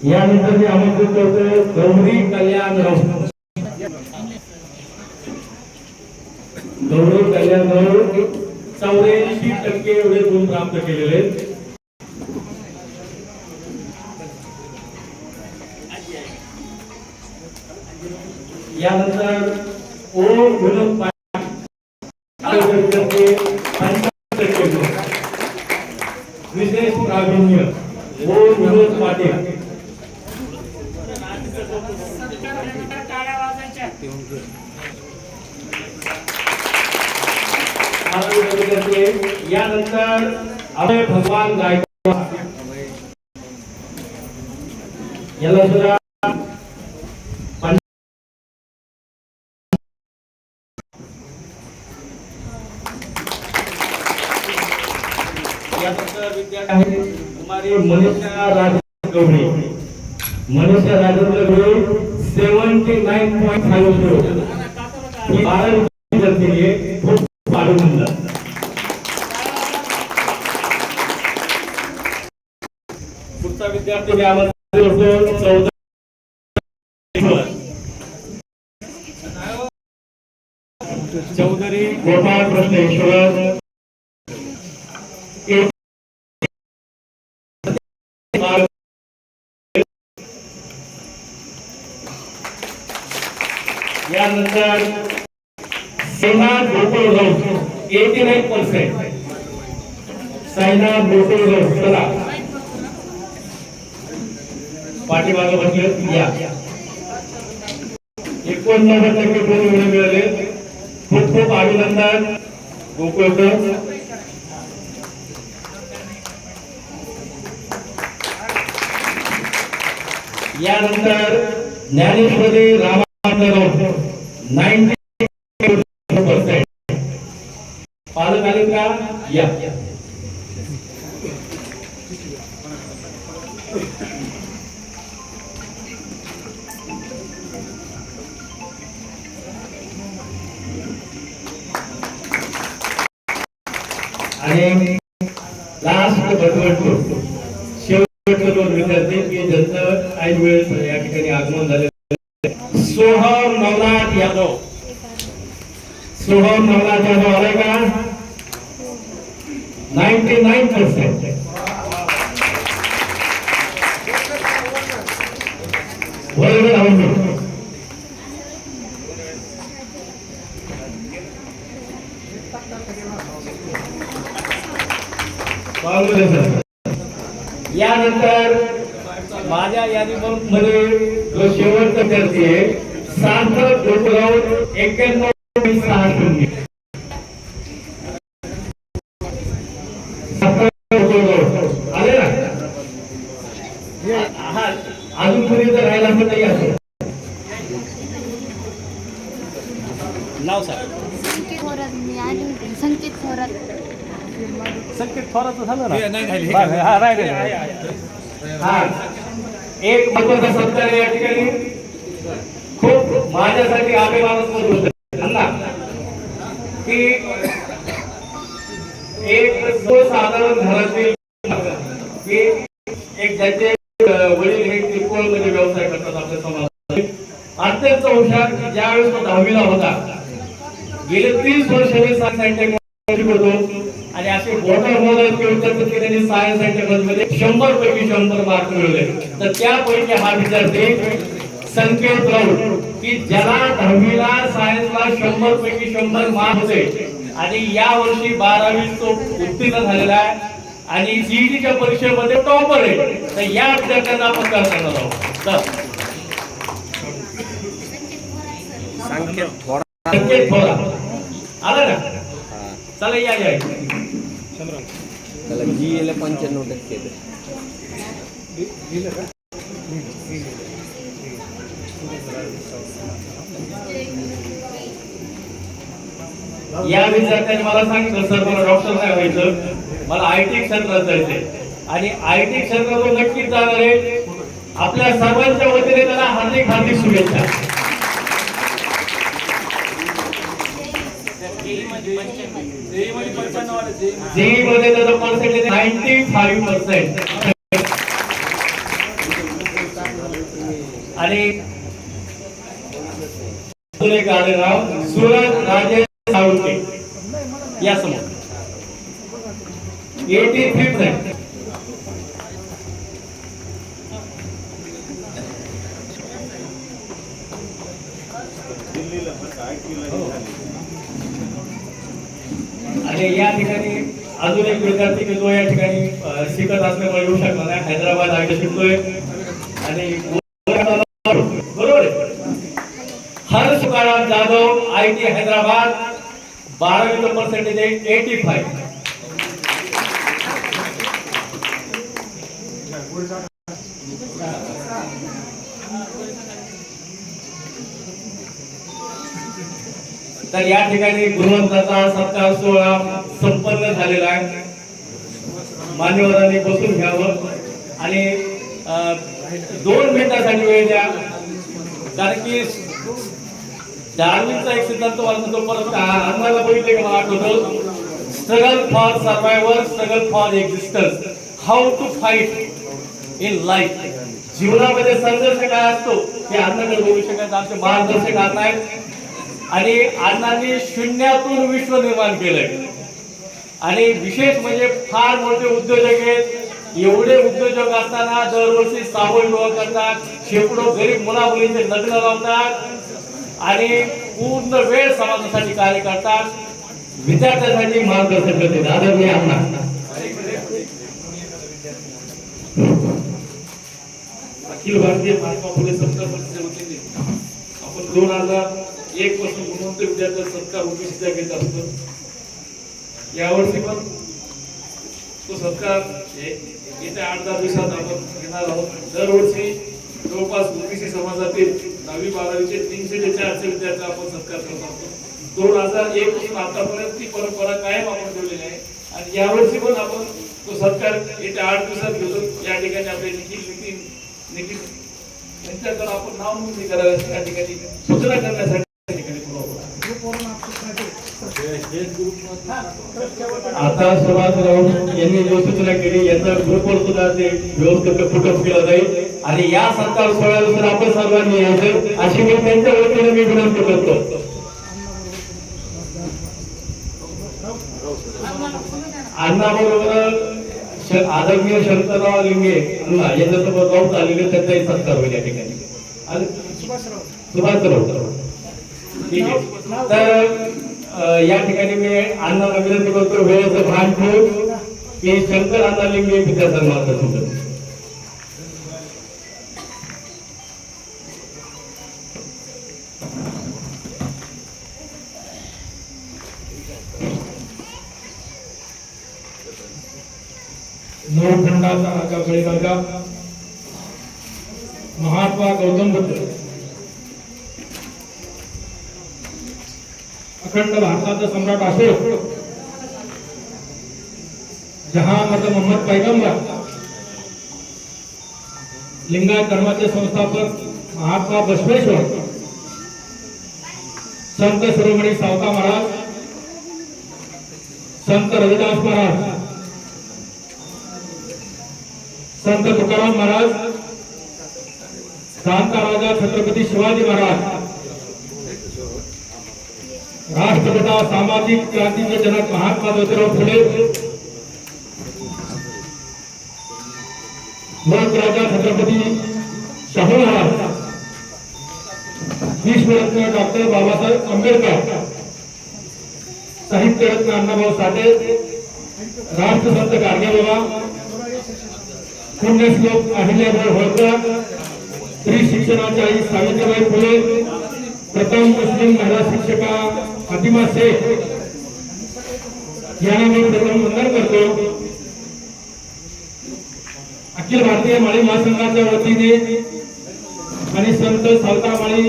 यानंतर मी आमंत्रित करतो गौरी कल्याणराव. गौरी कल्याणराव 84% एवढे गुण प्राप्त केलेले आहेत. यानंतर ओ विनोद विशेष प्रावीण्य ओ विनोद पाटील. यानंतर अभय भगवान गायकवाड याला सुद्धा कुमारी मनीषा राजेंद्र गवळी. मनीषा राजेंद्र गवळी 79.50 ही 12वी विद्यार्थी आहे. खूप अभिनंदन. पुढचा विद्यार्थी मी आमंत्रित करतो चौधरी गोपाळ प्रश्नेश्वर. यानंतर सेना गोकुळराव 89%. सायना गोकुळराव चला पाठीमागे बसले या. 89% गुण मिळाले. खूप खूप अभिनंदन गोकुळकर. यानंतर ज्ञानेश्वरी रामानंदराव 90%. पालक आले का या. आणि लास्ट बटवट शेवटचे विद्यार्थी की ज्यांचं ऐन वेळेस या ठिकाणी आगमन झाले. सोहम नवनाथ यादव. सोहम नवनाथ यादव आलाय का 99%. बरोबर आवडतो. यानंतर माझ्या यादीमध्ये जो शेवटचा विद्यार्थी आहे सार्थक गोकुळराव 91.60. आले ना. अजून कोणी जर राहिला असं नाही असं नाव सांग. संकेत थोरात. संकेत थोरात झालं ना. एक महत्वाचा सत्कार या ठिकाणी खूप माझ्यासाठी अभिमानास्पद गोष्ट की एक सर्वसाधारण घरातील की एक ज्याचे वडील हे किरकोळ मध्ये व्यवसाय करतात आपल्या समाजात. अत्यंत हुशार. ज्यावेळेस तो 10वीला होता गेले 30 वर्ष मी सायन्स शिकवतो आणि असे मोठ्या त्यांनी सायन्स अँड टेक्नॉलॉजी मध्ये 100 पैकी 100 मार्क मिळवले. तर त्यापैकी हा विद्यार्थी संकेत राऊत की ज्याला 10वीला सायन्सला 100 पैकी 100 मार्क होते आणि या वर्षी 12वी तो उत्तीर्ण झालेला आहे आणि सीईटीच्या परीक्षेमध्ये टॉपर आहे. तर या विद्यार्थ्यांना आपण काय करणार आहोत. संकेत थोरा आला ना. चला या या. त्याला जीएला 95% या विद्यार्थ्यांनी मला सांगितलं सर मला डॉक्टर नाही व्हायचं, मला आयटी क्षेत्रात जायचंय आणि आयटी क्षेत्रात नक्कीच जाणार आहे. आपल्या सर्वांच्या वतीने त्याला हार्दिक हार्दिक शुभेच्छा. जेई मध्ये त्याचा पर्सेंटेज 95%. आणि अजून एक आडनाव सूरज राजेश साळुंके या समोर 83%. आणि या ठिकाणी अजून एक विद्यार्थी की जो या ठिकाणी शिकत असल्यामुळे येऊ शकला नाही, हैदराबाद आहे शिकतोय आणि बरोबर आहे. हर्ष तुकाराम जाधव IIT हैदराबाद 12वी पर्सेंटेज आहे 85. तर या ठिकाणी गुरुवंताचा सत्कार सोहळा संपन्न झालेला आहे. मान्यवरांनी बसून घ्यावं आणि 2 मिनिटासाठी वेळ द्या, कारण की डार्विनचा एक सिद्धांत वाचतो परत आम्हाला बघितले का मला आठवतं, struggle for survival, struggle for existence, how to fight in life. जीवनामध्ये संघर्ष काय असतो हे अण्णांकडे बघू शकत, आमचे मार्गदर्शक अण्णा आहेत आणि अण्णांनी शून्यातून विश्व निर्माण केलंय. आणि विशेष म्हणजे फार मोठे उद्योजक आहेत. एवढे उद्योजक असताना दरवर्षी सामूहिक विवाह करतात, शेकडो गरीब मुला मुलींचे लग्न लावतात आणि पूर्ण वेळ समाजासाठी कार्य करतात, विद्यार्थ्यांसाठी मार्गदर्शन करते. आदरणीय अण्णा. अखिल भारतीय महात्मा फुले संस्कार परिषदेच्या वतीने आपण 2001 पासून गुणवंत विद्यार्थ्यांचा सत्कार उपस्थित घेत असतो. यावर्षी पण तो सत्कार येत्या 8-10 दिवसात आपण घेणार आहोत. दरवर्षी जवळपास ओबीसी समाजातील 10वी 12वीचे 300 ते 400 विद्यार्थी आपण सत्कार करत असतो. 2001 पासून आतापर्यंत ती परंपरा कायम आपण ठेवलेली आहे आणि यावर्षी पण आपण तो सत्कार येत्या 8 दिवसात घेतो. या ठिकाणी आपले निखिल यांच्याकडे आपण नाव नोंदणी करायला या ठिकाणी सूचना करण्यासाठी आता सुरुवात यांनी जो सूचना केली याचा ग्रुपवर सुद्धा ते व्यवस्थित पुटअप केला जाईल आणि या सत्कार सोहळ्यानुसार आपण सर्वांनी यायचं अशी मी त्यांच्या वतीने मी विनंती करतो. अण्णाबरोबर आदरणीय शंकरराव लिंगे अण्णा यांच्यासोबत जाऊन आलेले त्यांचाही सत्कार होईल या ठिकाणी. सुभाषराव ठीक आहे. तर या ठिकाणी मी अण्णाला विनंती करतो वेळेचं भान ठेवून की शंकर अण्णा लिंगे विद्यासन्मानाचा सूचना. नवखंडाचा राजा बळीराजा महात्मा गौतम बुद्ध अखंड भारताचा सम्राट अशोक जहां मोहम्मद पैगंबर लिंगायत धर्माचे संस्थापक महात्मा बसवेश्वर संत शिरोमणी सावता महाराज संत रविदास महाराज संत तुकाराम महाराज क्रांता राजा छत्रपती शिवाजी महाराज राष्ट्रपिता सामाजिक क्रांतीचे जनक महात्मा ज्योतिराव फुले लोकराजा छत्रपती शाहू महाराज विश्वरत्न डॉक्टर बाबासाहेब आंबेडकर साहित्यरत्न अण्णाभाऊ साठे राष्ट्रसंत गाडगेबाबा पुण्यश्लोक अहिल्याबाई होळकर स्त्री शिक्षणाची आई सावित्रीबाई फुले प्रथम मुस्लिम महिला शिक्षिका फातिमा शेख यांना मी प्रथम वंदन करतो. अखिल भारतीय माळी महासंघाच्या वतीने आणि संत सावता माळी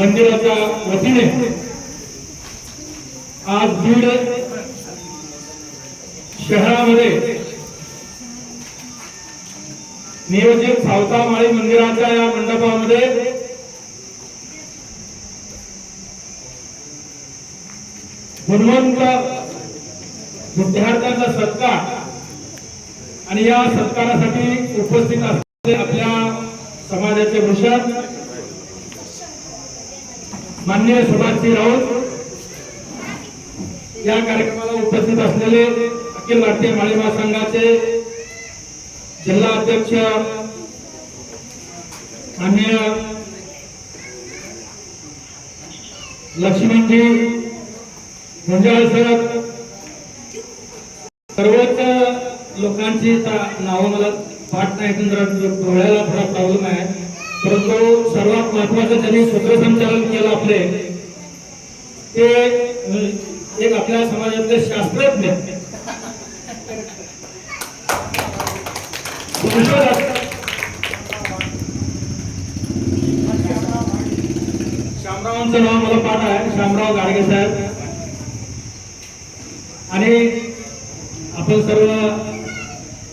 मंदिराच्या वतीने आज बीड शहरामध्ये नियोजित सावता माळी मंदिराच्या या मंडपामध्ये गुणवंत विद्यार्थ्यांचा सत्कार आणि या सत्कारासाठी उपस्थित असलेले आपल्या समाजाचे भूषण माननीय सुभाषजी राऊत, या कार्यक्रमाला उपस्थित असलेले अखिल भारतीय माळी महासंघाचे जिल्हा अध्यक्ष माननीय लक्ष्मणजी गुंजाळ सर, सर्वच लोकांची नावं मला पाठ नाही, जरा डोळ्याला थोडा प्रॉब्लेम आहे, परंतु सर्वात महत्वाचं त्यांनी सूत्रसंचालन केलं आपले ते एक आपल्या समाजातले शास्त्रज्ञ शामरावांचं नाव मला पाठ आहे, शामराव गाडगे साहेब, आणि आपण सर्व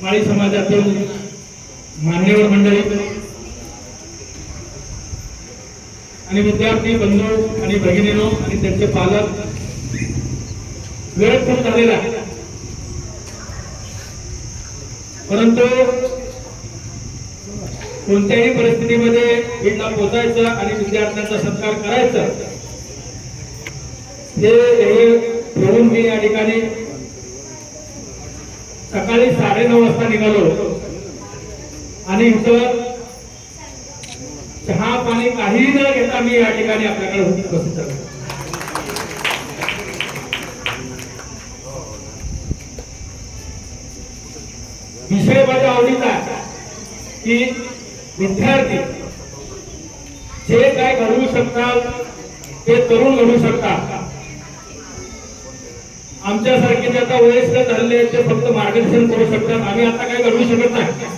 माळी समाजातील मान्यवर मंडळी आणि विद्यार्थी बंधू आणि भगिनीनो आणि त्यांचे पालक, वेळ खूप झालेला आहे, परंतु कोणत्याही परिस्थितीमध्ये बीडला पोहोचायचं आणि विद्यार्थ्यांचा सत्कार करायचा हे ठरवून मी या ठिकाणी सकाळी 9:30 वाजता निघालो आणि इथं चहा पाणी काहीही न घेता मी या ठिकाणी आपल्याकडे उपस्थित झालो. विषय माझ्या आवडीचा आहे की विद्यार्थी जे काय घडवू शकतात ते तरुण घडवू शकतात. आमच्यासारखे जे आता वयस्कर झालेले ते फक्त मार्गदर्शन करू शकतात, आम्ही आता काय घडवू शकत नाही.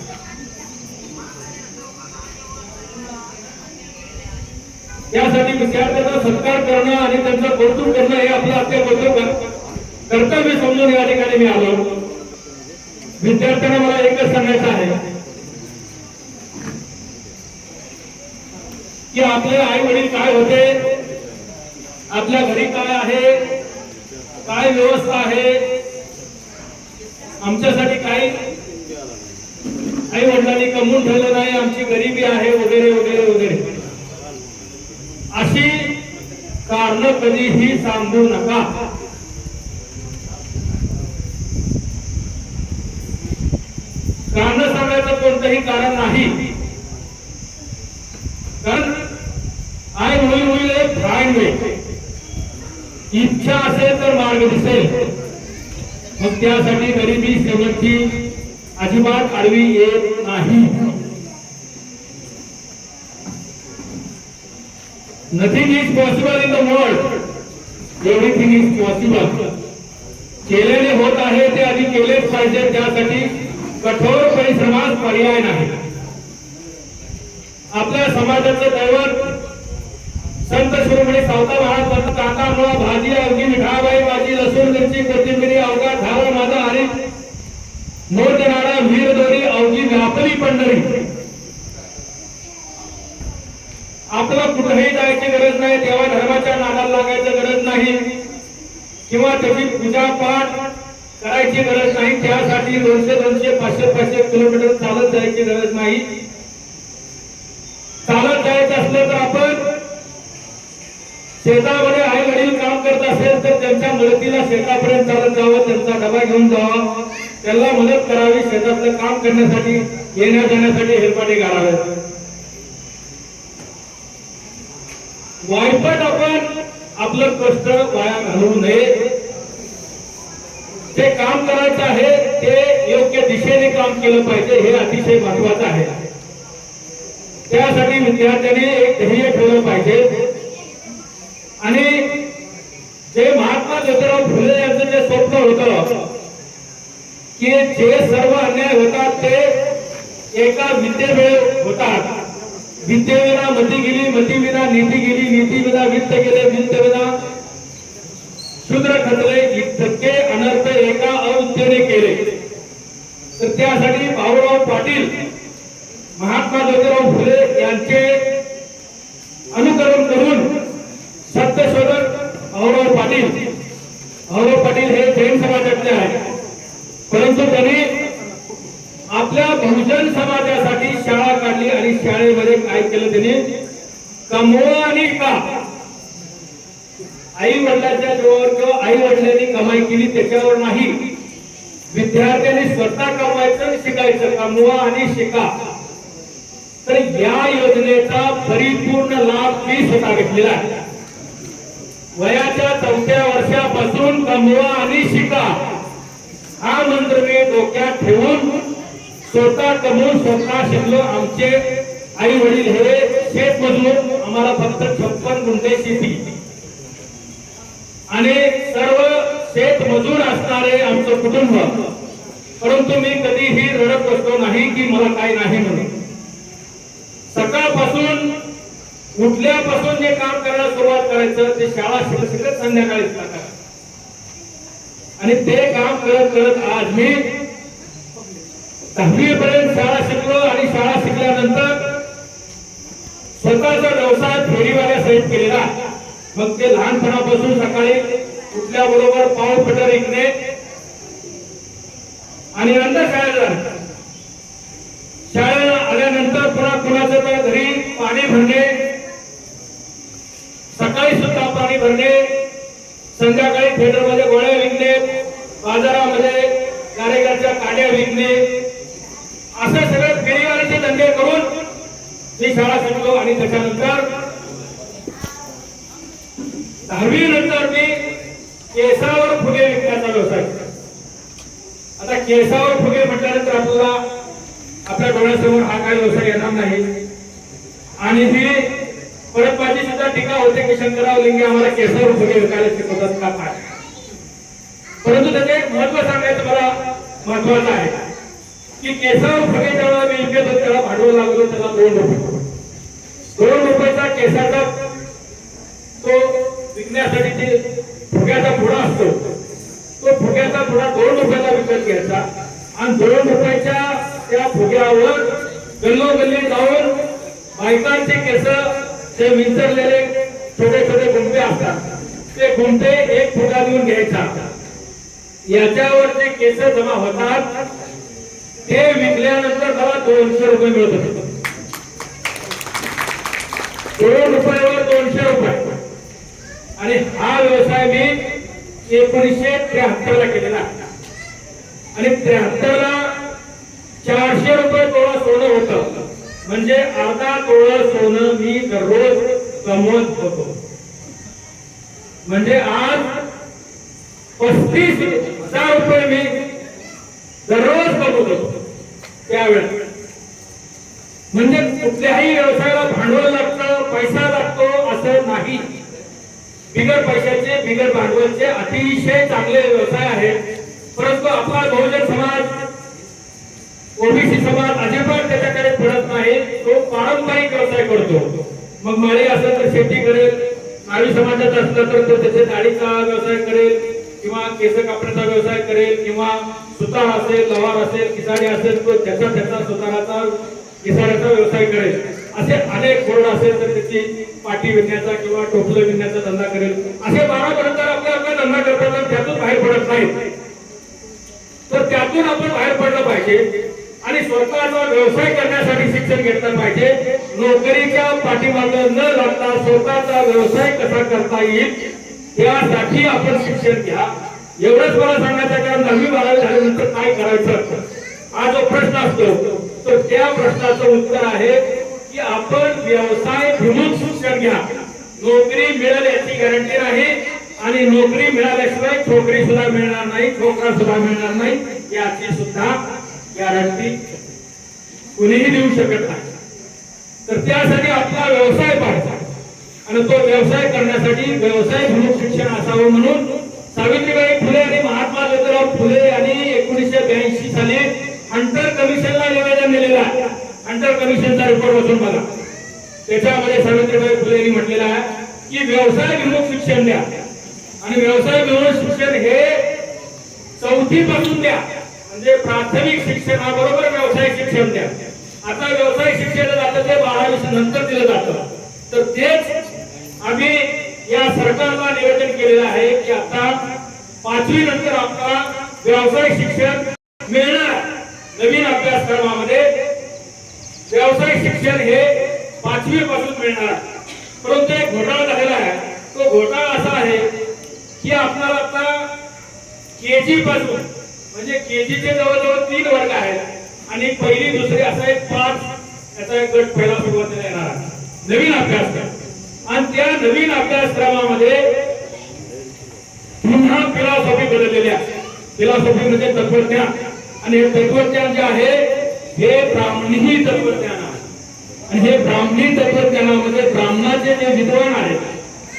त्यासाठी विद्यार्थ्यांचा सत्कार करणं आणि त्यांचं कौतुक करणं हे आपलं अत्यंत कर्तव्य समजून या ठिकाणी मी आलो. विद्यार्थ्यांना मला एकच सांगायचं आहे की आपले आई वडील काय होते, आपल्या घरी काय आहे, काय व्यवस्था आहे, आमच्यासाठी काही आई वडिलांनी कमवून ठेवलं नाही, आमची गरिबी आहे वगैरे वगैरे वगैरे अशी कारण कधीही सांगू नका. कारण सांगायचं कोणतंही कारण नाही, कारण आय होईल फाईन वे, इच्छा असेल तर मार्ग दिसेल. मग त्यासाठी गरिबी श्रीमंती अजिबात आडवी येत नाही. Nothing is possible in the world. Everything is possible. केलेले होत आहे ते आधी केलेच पाहिजे, त्यासाठी कठोर परिश्रमास पर्याय नाही. आपल्या समाजाचं दैवत संत शिरोमणी सावता महाराज कांदा मुळा भाजी अवघी मिठाबाई भाजी लसूण मिरची कोथिंबिरी अवघा झाला माझा हरी मोठ नाडा वीर दोरी अवघी व्यापली पंढरी. आपल्याला कुठेही जायची गरज नाही, देवा धर्माच्या नादाला लागायची गरज नाही किंवा त्याची पूजा पाठ करायची गरज नाही. त्यासाठी 200-200, 500-500 किलोमीटर चालत जायची गरज नाही. चालत जायचं असलं तर आपण शेतामध्ये आई वडील काम करत असेल तर त्यांच्या मदतीला शेतापर्यंत चालत जावं, त्यांचा डबा घेऊन जावा, त्यांना मदत करावी, शेतातलं काम करण्यासाठी येण्या जाण्यासाठी हेलपाटे घालावे. वायपट आपण आपलं कष्ट वाया घालवू नये. जे काम करायचं आहे ते योग्य दिशेने काम केलं पाहिजे, हे अतिशय महत्वाचं आहे. त्यासाठी विद्यार्थ्यांनी एक ध्येय ठेवलं पाहिजे आणि जे महात्मा ज्योतिराव फुले यांचं जे स्वप्न होतं की जे सर्व अन्याय होतात ते एका विद्येमुळे होतात. विद्येविना मती गेली, मतीविना नीती गेली, नीतीविना वित्त गेले, वित्तविना शूद्र खचले, इतके अनर्थ एका अविद्येने केले. तर त्यासाठी भाऊराव पाटील महात्मा ज्योतिराव फुले यांचे अनुकरण करून सत्यशोधक भाऊराव पाटील हे जैन समाजातले आहेत, परंतु त्यांनी आपल्या बहुजन समाजासाठी शाळा काढली आणि शाळेमध्ये काय केलं त्याने, कमवा आणि का, आई वडिलांच्या जोर किंवा आई वडिलांनी कमाई केली त्याच्यावर नाही, विद्यार्थ्यांनी स्वतः कमवायचं आणि शिकायचं, कमवा आणि शिका. तर या योजनेचा परिपूर्ण लाभ मी स्वतः घेतलेला आहे. वयाच्या 4थ्या वर्षापासून कमवा आणि शिका हा मंत्र मी डोक्यात ठेवून स्वतः कमवून स्वतः शिकलो. आमचे आई वडील हे शेतमजूर, आम्हाला फक्त 56 गुंठे शेती आणि सर्व शेतमजूर असणारे आमचं कुटुंब. परंतु मी कधीही रडत बसलो नाही की मला काय नाही म्हणून. सकाळपासून उठल्यापासून जे काम करायला सुरुवात करायचं ते शाळा शिकत संध्याकाळी करायचं आणि ते काम करत करत आज मी 10वी पर्यंत शाळा शिकलो आणि शाळा शिकल्यानंतर स्वतःचा व्यवसाय फेरीवाल्या सहित केलेला. मग ते लहानपणापासून सकाळी उठल्याबरोबर पाव पटर विकणे आणि नंतर शाळेला आल्यानंतर पुन्हा कुणाचं तर घरी पाणी भरणे, सकाळी सुद्धा पाणी भरणे, संध्याकाळी थिएटरमध्ये गोळ्या विकणे, बाजारामध्ये कार्यकर्त्या काड्या विकणे, असे सगळे फेरीवाल्याचे धंदे करून मी शाळा शिकलो. आणि त्याच्यानंतर 10वी नंतर मी केसावर फुगे विकण्याचा व्यवसाय केला. आता केसावर फुगे म्हटल्यानंतर आपल्याला आपल्या डोळ्यासमोर हा काय व्यवसाय येणार नाही. आणि ती परत माझी सुद्धा टीका होते की शंकरराव लिंगे आम्हाला केसावर फुगे विकायला शिकवतात का काय. परंतु त्याचे एक महत्व सांगायचं मला महत्वाचं आहे की केसावर फुगे जेव्हा मी विकत होतो त्याला भांडवल लागलो, त्याला 2 रुपये. 2 रुपयाचा केसाचा तो विकण्यासाठी जे फुग्याचा पुडा असतो तो फुग्याचा पुडा 2 रुपयाला विकत घ्यायचा आणि 2 रुपयाच्या त्या फुग्यावर गल्लोगल्ली जाऊन बायकांचे केस ते विंचरलेले छोटे छोटे गुंठे असतात ते गुंठे एक फुगा देऊन घ्यायचा. याच्यावर जे केस जमा होतात ते विकल्यानंतर मला 200 रुपये मिळत होते. 2 रुपयावर 200 रुपये. आणि हा व्यवसाय मी 1973 ला केलेला आणि 73 ला 400 रुपये तोळा सोनं होतं. म्हणजे अर्धा तोळा सोनं मी दररोज कमवत होतो. म्हणजे आज 35,000 रुपये मी दररोज कमवत होतो त्यावेळेस. म्हणजे कुठल्याही व्यवसायाला भांडवल लागतं, पैसा लागतो असं नाही. बिगर पैशाचे बिगर भांडवलचे अतिशय चांगले व्यवसाय आहेत. परंतु आपला बहुजन समाज, ओबीसी समाज अजिबात त्याच्याकडे पडत नाही. तो पारंपरिक व्यवसाय करतो. मग माळी असेल तर शेती करेल, नावी समाजाचा असला तर तो त्याचे दाढीचा व्यवसाय करेल किंवा केस कापण्याचा व्यवसाय करेल किंवा सुतार असेल, लवार असेल, किसाडी असेल तो त्याचा सुताराचा किसाड्याचा व्यवसाय करेल. असे अनेक बोर्ड असेल तर त्याची पाटी विणण्याचा किंवा टोपलं विणण्याचा धंदा करेल. असे 12 प्रकार आपला धंदा करतात. त्यातून बाहेर पडत नाही. तर त्यातून आपण बाहेर पडलं पाहिजे आणि स्वतःचा व्यवसाय करण्यासाठी शिक्षण घेतलं पाहिजे. नोकरीच्या पाठीमागे न लागता स्वतःचा व्यवसाय कसा करता येईल यासाठी आपण शिक्षण घ्या. एवढंच मला सांगायचं. कारण 10वी-12वी झाल्यानंतर काय करायचं हा जो प्रश्न असतो तर त्या प्रश्नाचं उत्तर आहे की आपण व्यवसाय भिमुख शिक्षण घ्या. नोकरी मिळेल याची गॅरंटी नाही आणि नोकरी मिळाल्याशिवाय छोकरी सुद्धा मिळणार नाही, छोकरा सुद्धा मिळणार नाही याची सुद्धा गॅरंटी कुणीही देऊ शकत नाही. तर त्यासाठी आपला व्यवसाय पाहिजे आणि तो व्यवसाय करण्यासाठी व्यवसाय भिमुख शिक्षण असावं म्हणून सावित्रीबाई फुले आणि महात्मा ज्योतिराव फुले यांनी 1982 साली हंटर कमिशनला निवेदन दिलेलं आहे. हंटर कमिशनचा रिपोर्ट वाचून बघा. त्याच्यामध्ये सावित्रीबाई फुले यांनी म्हटलेलं आहे की व्यवसाय भिमुख शिक्षण द्या आणि व्यवसाय भिमुख शिक्षण हे 4थी पासून द्या. म्हणजे प्राथमिक शिक्षणाबरोबर व्यवसाय शिक्षण द्या. आता व्यवसाय शिक्षण जातं ते 12वी नंतर दिलं जातं. तर तेच आम्ही या सरकारला निवेदन केलेलं आहे की आता 5वी नंतर आपल्याला व्यवसाय शिक्षण मिळणार. नवीन अभ्यासक्रमामध्ये व्यावसायिक शिक्षण हे 5वी पासून मिळणार आहे. परंतु एक घोटाळा झालेला आहे. तो घोटाळा असा आहे की आपल्याला आता केजी पासून म्हणजे केजीचे जवळजवळ 3 वर्ग आहेत आणि पहिली दुसरी असा एक 5 याचा एक गट पहिला सुरुवातीला येणार आहे नवीन अभ्यासक्रम. आणि त्या नवीन अभ्यासक्रमामध्ये पुन्हा फिलॉसॉफी बदललेली आहे. फिलॉसॉफी म्हणजे तत्वज्ञान आणि हे तत्वज्ञान जे आहे हे ब्राह्मणी तत्वज्ञान आहे. आणि हे ब्राह्मणी तत्वज्ञानामध्ये ब्राह्मणाचे जे विद्वान आहेत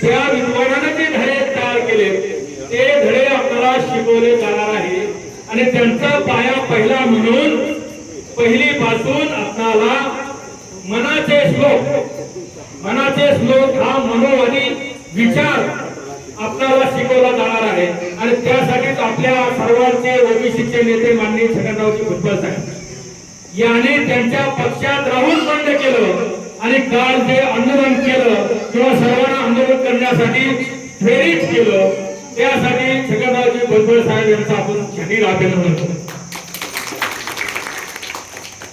त्या विद्वानाने जे धडे तयार केले ते धडे आपल्याला शिकवले जाणार आहे. आणि त्यांचा पाया पहिला म्हणून पहिलीपासून आपल्याला मनाचे श्लोक हा मनोवादी विचार आपल्याला शिकवला जाणार आहे. आणि त्यासाठीच आपल्या सर्वांचे ओबीसीचे नेते माननीय छगनरावजी भुजबळ साहेब याने त्यांच्या पक्षात राहून बंद केलं आणि काल जे आंदोलन केलं किंवा सर्वांना आंदोलन करण्यासाठी प्रेरित केलं त्यासाठी छगनरावजी भुजबळ साहेब यांचा आपण जाहीर अभिनंदन करतो.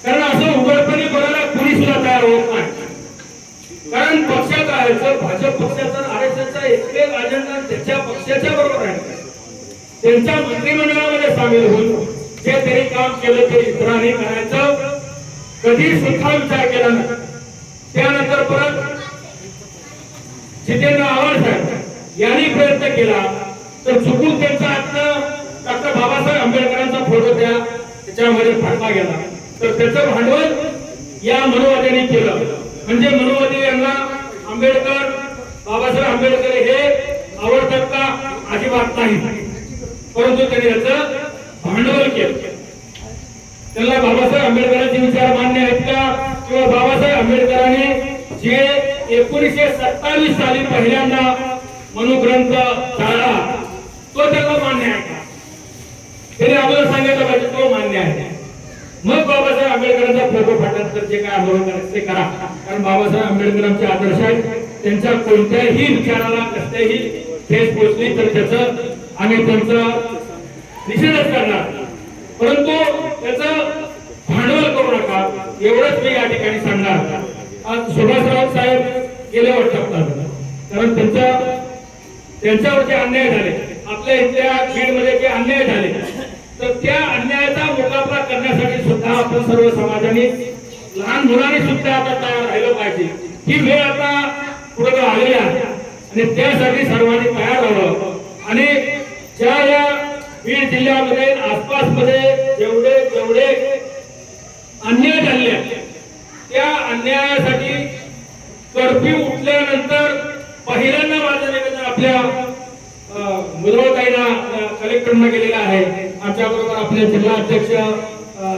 कारण असं उघडपणे बोलायला कुणी सुद्धा तयार होत नाही. कारण पक्षात राहायचं भाजप पक्षाचा आरक्षणाचा एक अजेंडा त्याच्या पक्षाच्या बरोबर आहे. त्यांच्या मंत्रिमंडळामध्ये सामील होऊन जे त्यांनी काम केलं ते इतरांनी करायचं कधी सुद्धा विचार केला नाही. त्यानंतर परत जितेंद्र आव्हाड साहेब यांनी प्रयत्न केला तर चुकून त्यांचा आत्ता डॉक्टर बाबासाहेब आंबेडकरांचा फोटो त्याच्यामध्ये फाडला गेला तर त्याचं भांडवल या मनोवाद्यांनी केलं. म्हणजे मनोवादी यांना आंबेडकर बाबासाहेब आंबेडकर हे आवडतात का? अजिबात नाही. परंतु त्यांनी याचं भांडवल केलं. त्यांना बाबासाहेब आंबेडकरांचे विचार मान्य आहेत का? किंवा बाबासाहेब आंबेडकरांनी जे 1927 साली पहिल्यांदा मनुग्रंथ काढला तो त्यांना मान्य आहे का? त्यांनी आपल्याला सांगितलं पाहिजे तो मान्य आहे. मग बाबासाहेब आंबेडकरांचा फोटो फाटल्यानंतर जे काय आंदोलन करायचं ते करा. कारण बाबासाहेब आंबेडकरांचे आदर्श आहेत. त्यांच्या कोणत्याही विचाराला कसल्याही ठेस पोचली तर त्याचं आम्ही त्यांचा निषेधच करणार. परंतु त्याचं भांडवल करू नका एवढंच मी या ठिकाणी सांगणार. आज सुभाषराव साहेब गेले वाटतात कारण त्यांच्यावर जे अन्याय झाले आपल्या इथल्या बीडमध्ये जे अन्याय झाले तर त्या अन्यायाचा मुकाबला करण्यासाठी सुद्धा आपण सर्व समाजाने लहान मुलांनी सुद्धा आता तयार राहिलं पाहिजे. ही वेळ आता पुढे आलेली आहे आणि त्यासाठी सर्वांनी तयार व्हावं. आणि ज्या या बीड जिल्ह्यामध्ये आसपास मध्ये जेवढे अन्याय झाले त्या अन्यायासाठी कर्फ्यू उठल्यानंतर पहिल्यांदा माझं निवेदन आपल्या मुद्राताईंना कलेक्टरना गेलेला आहे. आमच्या बरोबर आपले जिल्हा अध्यक्ष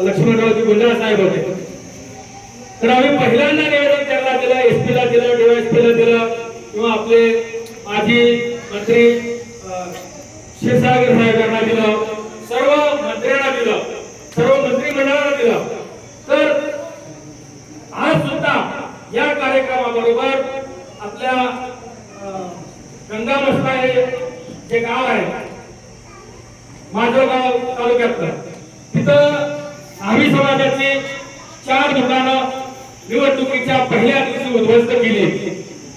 लक्ष्मणरावजी गुंजाळ साहेब होते. तर आम्ही पहिल्यांदा निवेदन त्यांना दिलं, एसपीला दिलं, डीवायएसपीला दिलं किंवा आपले माजी मंत्री क्षीरसागर साहेबांना दिलं, सर्व मंत्र्यांना दिलं, सर्व मंत्रिमंडळाला दिलं. तर आज सुद्धा या कार्यक्रमाबरोबर आपल्या गंगामस्ता हे जे गाव आहे माजलगाव तालुक्यातलं तिथं आम्ही समाजाची 4 दुकानं निवडणुकीच्या पहिल्या दिवशी उद्ध्वस्त केली.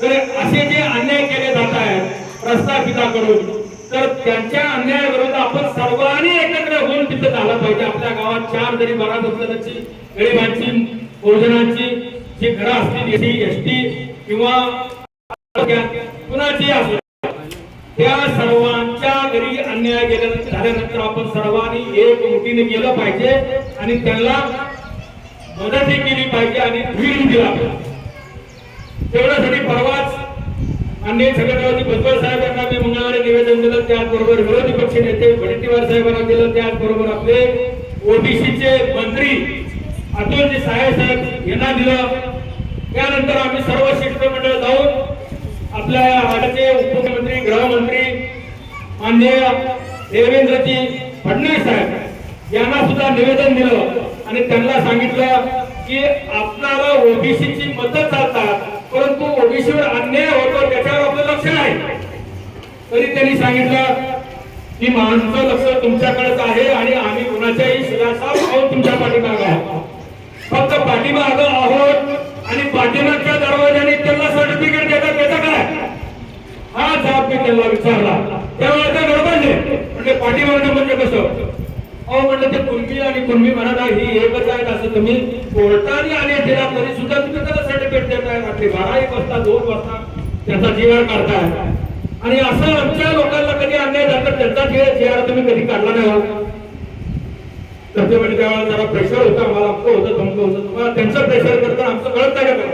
तर असे जे अन्याय केले जात आहेत प्रस्थापिताकडून तर त्यांच्या अन्यायाविरोधात आपण सर्वांनी एकत्र होऊन तिथं झालं पाहिजे. आपल्या गावात 4 जरी बराच असल्याची गरिबांची भोजनाची जी घरं असतील एसटी किंवा कुणाची असो त्या सर्वांच्या घरी अन्याय झाल्यानंतर आपण सर्वांनी एक मुठीने गेलं पाहिजे आणि त्यांना मदतही केली पाहिजे आणि धीर दिला पाहिजे. तेवढ्यासाठी परवाच माननीय छगनरावजी भुजबळ साहेब यांना मी मंगळवारी निवेदन दिलं. त्याचबरोबर विरोधी पक्ष नेते वडेट्टीवार साहेबांना दिलं. त्याचबरोबर आपले ओबीसीचे मंत्री अतुलजी साहेब यांना दिलं. त्यानंतर आम्ही सर्व शिष्टमंडळ जाऊन आपल्या राज्याचे उपमुख्यमंत्री गृहमंत्री माननीय देवेंद्रजी फडणवीस साहेब यांना सुद्धा निवेदन दिलं आणि त्यांना सांगितलं की आपल्याला ओबीसीची मदत चालतात परंतु ओबीसीवर अन्याय होतो त्याच्यावर आपलं लक्ष नाही. तरी त्यांनी सांगितलं की माझं लक्ष तुमच्याकडेच आहे आणि आम्ही कुणाच्याही शिलासाप पाहून तुमच्या पाठीमागे विचारला त्यावेळेला ते गडबडले, म्हणजे पाठीमागणं म्हणजे कसं, अहो म्हणलं ते कुणबी आणि कुणबी मराठा ही एकच आहेत असं तुम्ही कोर्टाने आदेश दिला तरी सुद्धा तुम्ही त्याला सर्टिफिकेट देताय, रात्री 12-1 वाजता 2 वाजता त्याचा जीआर काढताय. आणि असं आमच्या लोकांना कधी अन्याय झाला तर त्यांचा जीआर तुम्ही कधी काढला नाही हो. तर ते म्हणजे त्यावेळेला जरा प्रेशर होतं, आम्हाला आमचं होतं धमकं होतं, तुम्हाला त्यांचं प्रेशर करतं आमचं कळत नाही का?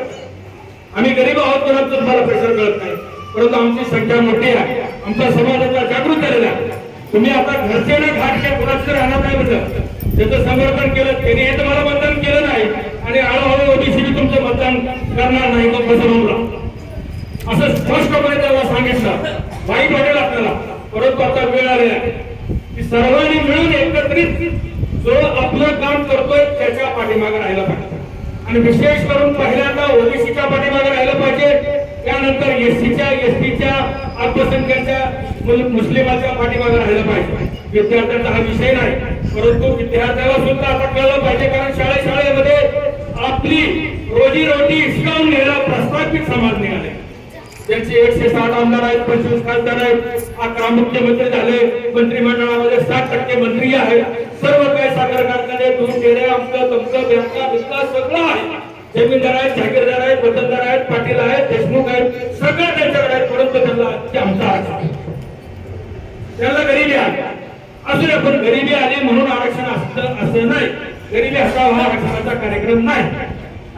आम्ही गरीब आहोत पण आमचं तुम्हाला प्रेशर कळत नाही, परंतु आमची संख्या मोठी आहे, आमचा समाज आता जागृत झालेला आहे. तुम्ही आता घरचे ना घाटच्या कुणाचं राहणार नाही म्हटलं, त्याचं समर्थन केलं त्यांनी, हे तुम्हाला मतदान केलं नाही आणि हळूहळू ओबीसी तुमचं मतदान करणार नाही मग कसं म्हणलं असं स्पष्टपणे त्याला सांगितलं. वाईट वाटेल आपल्याला, परंतु आता वेळ आलेला आहे की सर्वांनी मिळून एकत्रित जो आपलं काम करतोय त्याच्या पाठीमागे राहायला पाहिजे. आणि विशेष करून पहिल्यांदा ओबीसीच्या पाठीमागे राहिलं पाहिजे, त्यानंतर एससीच्या, एसटीच्या, अल्पसंख्याकच्या, मुस्लिमाच्या पाठीमागे राहिलं पाहिजे. विद्यार्थ्यांचा हा विषय नाही, परंतु विद्यार्थ्याला सुद्धा आता कळलं पाहिजे, कारण शाळेमध्ये आपली रोजीरोटी हिसकावून घ्यायला प्रस्थापित समाज निघाले. त्यांचे 160 आमदार आहेत, 25 खासदार आहेत, 11 मुख्यमंत्री झाले, मंत्रिमंडळामध्ये 60% मंत्री आहेत, सर्व काही साखर कारखाने, दूध डेअरी, आमचं तमचं बँका बिंका सगळं आहे. जमीनदार आहेत, जागीरदार आहेत, वतनदार आहेत, पाटील आहेत, देशमुख आहेत, सगळं त्यांच्याकडे आहेत, परंतु त्यांना आमचा आरक्षण, त्याला गरिबी आली असू दे, पण गरिबी आली म्हणून आरक्षण असं नाही. गरिबी हटाव हा आरक्षणाचा कार्यक्रम नाही.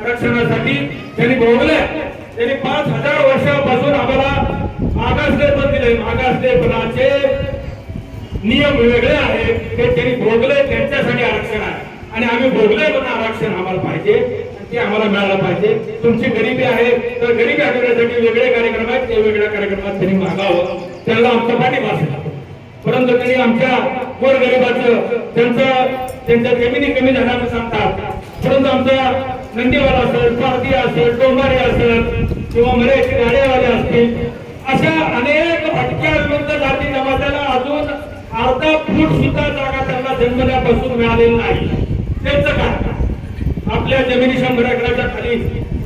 आरक्षणासाठी त्यांनी भोगले, त्यांनी 5000 वर्षापासून आम्हाला मागासलेपण दिले. मागासलेपणाचे नियम वेगळे आहेत, ते त्यांनी भोगले, त्यांच्यासाठी आरक्षण आहे आणि आम्ही भोगले पण आरक्षण आम्हाला पाहिजे, ते आम्हाला मिळालं पाहिजे. तुमची गरिबी आहे तर गरिबी हटवण्यासाठी वेगळे कार्यक्रम आहेत, ते वेगळ्या कार्यक्रमात त्यांनी मागावं, त्यांना आमचा पाठिंबा असेल. परंतु त्यांनी आमच्या गोरगरिबाचं त्यांच्या जमिनी कमी झाल्याचं सांगतात, परंतु आमच्या नंदीवाला असेल, पारधी असेल, डोंबारी असेल किंवा मराठी गाड्यावाले असतील, अशा अनेक भटक्या विरुद्ध जाती जमात्याला अजून अर्धा फूट सुद्धा जागा त्यांना जन्मल्यापासून मिळालेली नाही. त्यांचं काय, आपल्या जमिनी 100 एकराच्या खाली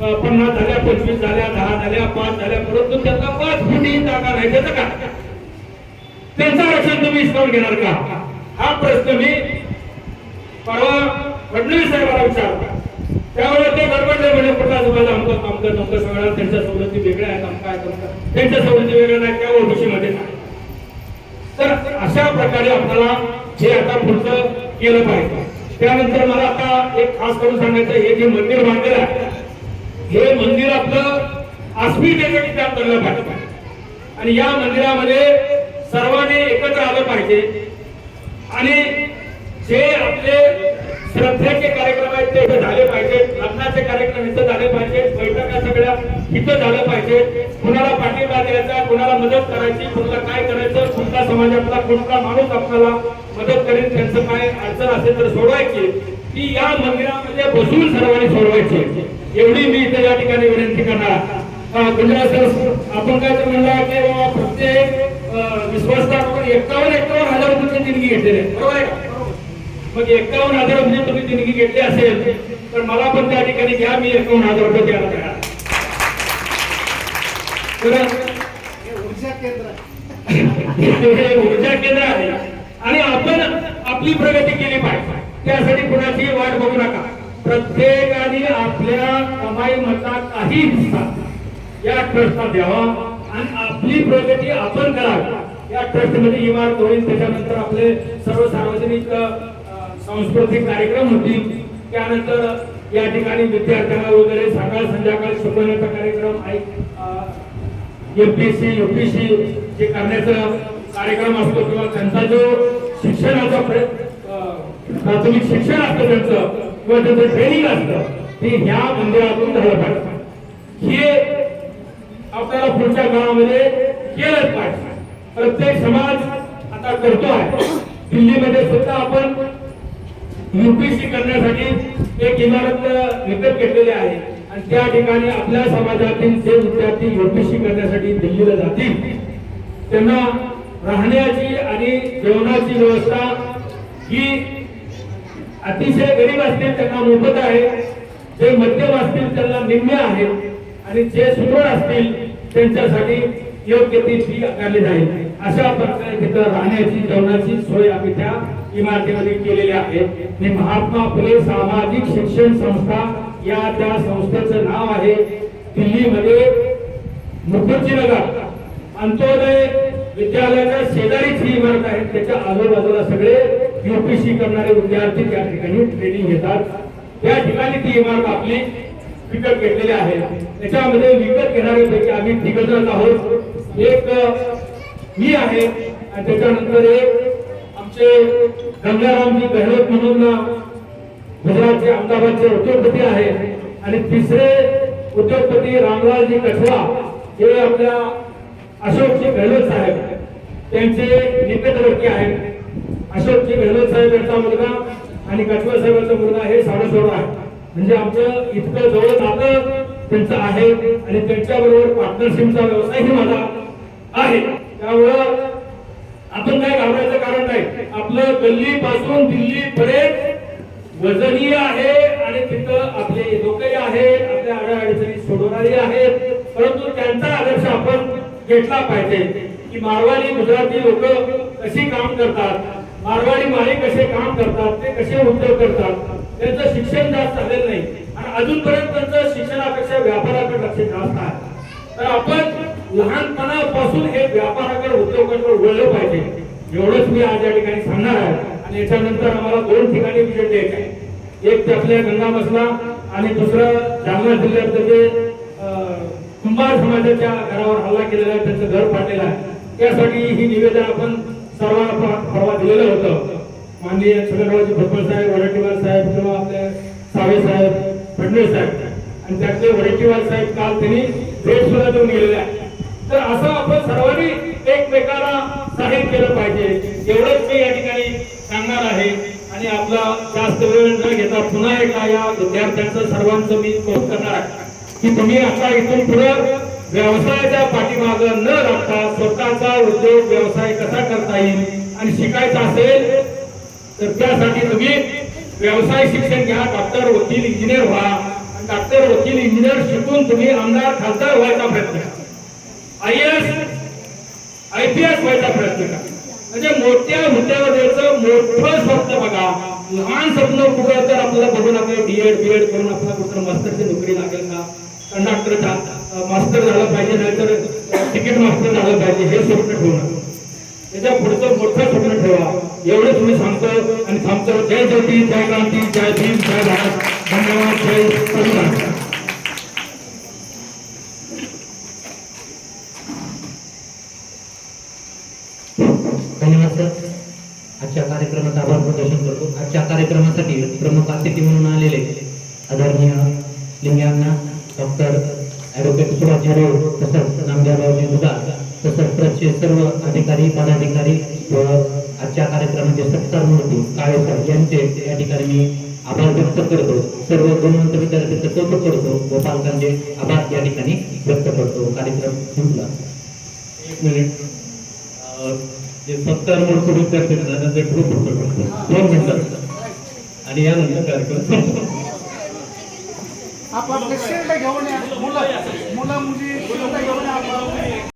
50 झाल्या, 25 झाल्या, 10 झाल्या, 5 झाल्या, परंतु त्यांना 5 फुटी जागा नाही. त्याचं काय, त्यांचं आरक्षण तुम्ही हिसकावून घेणार का? हा प्रश्न मी परवा फडणवीस साहेबांना विचारला. त्यावेळेस ते गडबडले, म्हणजे कुठला तुम्हाला आमचं सगळं त्यांच्या सवलती वेगळ्या आहेत, काय करतात त्यांच्या सवलती वेगळ्या नाही, त्या ओबीसी मध्ये नाही. तर अशा प्रकारे आपल्याला हे आता पुढचं केलं पाहिजे. त्यानंतर मला आता एक खास करून सांगायचं, हे जे मंदिर बांधलेलं आहे, हे मंदिर आपलं अस्मितेसाठी काम करलं पाहिजे आणि या मंदिरामध्ये सर्वांनी एकत्र आलं पाहिजे आणि जे आपले श्रद्धेचे कार्यक्रम आहेत ते इथं झाले पाहिजे, लग्नाचे कार्यक्रम इथं झाले पाहिजे, बैठका सगळ्या इथं झालं पाहिजे. कुणाला पाठिंबा द्यायचा, कुणाला मदत करायची, कुणाला काय करायचं, कुठला समाजातला कुठला माणूस आपल्याला मदत करेल, त्यांचं काय अडचण असेल तर सोडवायची, ती या मंदिरामध्ये बसून सर्वांनी सोडवायची, एवढी मी इथे या ठिकाणी विनंती करणार. गुजरात सर, आपण काय तर म्हणला की बाबा प्रत्येक विश्वासदार 51 हजार रुपये देणगी घेतलेले, बरोबर आहे का? मग 51,000 रुपये तुम्ही देणगी घेतली असेल तर मला पण त्या ठिकाणी घ्या, मी 51,000 रुपये द्यायला तयार. ऊर्जा केंद्र आहे आणि आपण आपली प्रगती केली पाहिजे, त्यासाठी कुणाची वाट बघू नका. प्रत्येकाने आपल्या कमाई मधला काही हिस्सा या ट्रस्टला द्यावा आणि आपली प्रगती आपण करावी. या ट्रस्ट मध्ये इमारत होईल, त्याच्यानंतर आपले सर्व सार्वजनिक सांस्कृतिक कार्यक्रम होतील, त्यानंतर या ठिकाणी विद्यार्थ्यांना वगैरे सकाळ संध्याकाळ शिकवण्याचा कार्यक्रम आहे. एमपीएससी यूपीएससी जे करण्याचा कार्यक्रम असतो किंवा त्यांचा जो शिक्षणाचा प्राथमिक शिक्षण असतं त्यांचं किंवा त्यांचं ट्रेनिंग असतं ते ह्या मंदिरातून झालं पाहिजे. हे आपल्याला पुढच्या काळामध्ये केलंच पाहिजे. प्रत्येक समाज आता करतो आहे. दिल्लीमध्ये सुद्धा आपण यूपीएससी करण्यासाठी एक इमारत विकत घेतलेली आहे आणि त्या ठिकाणी आपल्या समाजातील जे विद्यार्थी यूपीएससी करण्यासाठी दिल्लीला जातील त्यांना राहण्याची आणि जेवणाची व्यवस्था ही अतिशय गरीब असतील त्यांना मोफत आहे, जे मध्यम असतील त्यांना निम्मे आहे आणि जे सुदृढ असतील त्यांच्यासाठी योग्य ती फी आकारली जाईल. अशा प्रकारे तिथं राहण्याची जेवणाची सोय आम्ही त्या इमारतीमध्ये केलेली आहे. आणि महात्मा फुले सामाजिक शिक्षण संस्था या त्या संस्थेचं नाव आहे. दिल्लीमध्ये मुखर्जी नगर अंत्योदय विद्यालयाच्या शेजारीच ही इमारत आहे. त्याच्या आजूबाजूला सगळे यूपीसी करणारे विद्यार्थी त्या ठिकाणी ट्रेनिंग घेतात. त्या ठिकाणी ती इमारत आपली विकत घेतलेली आहे. त्याच्यामध्ये विकत घेणाऱ्यापैकी आम्ही तिघजण आहोत. एक मी आहे आणि त्याच्यानंतर एक आमचे गंगारामजी गहलोत म्हणून गुजरातचे अहमदाबादचे उद्योगपती आहेत आणि तिसरे उद्योगपती रामलालजी कठवा हे आपल्या अशोकजी गहलोत साहेब त्यांचे निकटवर्ती आहेत. अशोकजी गहलोत साहेब यांचा मुलगा आणि कठवा साहेबांचा मुलगा हे साडोसोडा आहे. म्हणजे आमचं इतकं जवळ नातं त्यांचं आहे आणि त्यांच्याबरोबर पार्टनरशिपचा व्यवसायही माझा आहे. त्यामुळं आपण काय घाबरायचं कारण नाही. आपलं गल्ली पासून दिल्ली पर्यंत वजनीय आहे आणि तिथं आपले लोकही आहेत, आपल्या अडचणी सोडवणारी आहेत. परंतु त्यांचा आदर्श आपण घेतला पाहिजे की मारवाडी गुजराती लोक कशी काम करतात, मारवाडी माळी कसे काम करतात, ते कसे उद्योग करतात. त्यांचं शिक्षण जास्त झालेलं नाही आणि अजूनपर्यंत त्यांचं शिक्षणापेक्षा व्यापाराकडे लक्ष जास्त आहे. तर आपण लहानपणापासून हे व्यापाराकडे उद्योगाकडे वळलं पाहिजे. एवढंच मी आज या ठिकाणी सांगणार आहे. आणि याच्यानंतर आम्हाला 2 ठिकाणी विजिट द्यायचे आहे. एक ते आपल्या गंगामसला आणि दुसरं जालना जिल्ह्यातलं जे कुंभार समाजाच्या घरावर हल्ला केलेला आहे, त्यांचं घर पाडलेलं आहे. त्यासाठी ही निवेदन आपण सर्वांना परवा दिलेलं होतं. माननीय छगनरावजी भुजबळ साहेब, वडेट्टीवार साहेब किंवा आपले सावे साहेब, फडणवीस साहेब आणि त्यातले वडेट्टीवार साहेब काल त्यांनी भेट सुद्धा देऊन गेलेले आहे. तर असं आपण सर्वांनी एकमेकाला सहाय्य केलं पाहिजे. एवढंच मी या ठिकाणी सांगणार आहे. आणि आपला जास्त वेळ न घेता पुन्हा एकदा या विद्यार्थ्यांचं सर्वांचं मी कौतुक करणार आहे की तुम्ही आता इथून पुढे व्यवसायाच्या पाठीमागे न लागता स्वतःचा उद्योग व्यवसाय कसा करता येईल आणि शिकायचा असेल तर त्यासाठी तुम्ही व्यवसाय शिक्षण घ्या. डॉक्टर, वकील, इंजिनियर व्हा. डॉक्टर, वकील, इंजिनियर शिकून तुम्ही आमदार, खासदार व्हायचा प्रयत्न करा. IAS, IPS व्हायचा प्रयत्न करा. म्हणजे मोठ्या हुद्द्यावर जायचं मोठं स्वप्न बघा. लहान स्वप्न कुठं तर आपल्याला बघून आपलं बीएड करून आपल्याला कुठं मास्टरची नोकरी लागेल का, कंडक्टरचा मास्टर झालं पाहिजे, नाहीतर तिकीट मास्टर झालं पाहिजे, हे स्वप्न ठेवणं. त्याच्या पुढचं मोठं स्वप्न ठेवा. एवढं तुम्ही सांगतो आणि थांबतो. जय ज्योती, जय क्रांती, जय भीम, जय भारत. धन्यवाद. जय संविधान. धन्यवाद सर. आजच्या कार्यक्रमात आभार प्रदर्शन करतो. आजच्या कार्यक्रमासाठी प्रमुख अतिथी म्हणून आलेले आदरणीय लिंगांना डॉक्टर ॲडव्होकेट सुभाष झरे, तसंच नामदेवरावजी दुधाळ, तसंच प्रचे सर्व अधिकारी, पदाधिकारी व आजच्या कार्यक्रमाचे सत्कार मूर्ती काळे सर यांचे या ठिकाणी मी आभार व्यक्त करतो. सर्व गुणवंत विद्यार्थ्यांचं कौतुक करतो व पालकांचे आभार या ठिकाणी व्यक्त करतो. कार्यक्रम संपला. 1 मिनिट. जे सत्कार मूर्ती विद्यार्थी त्यांचे ग्रुप फोटो करतो 2 मिनिटात आणि यानंतर कार्यक्रम संपतो. आपण घेऊन या मुलं मुली घेऊन या.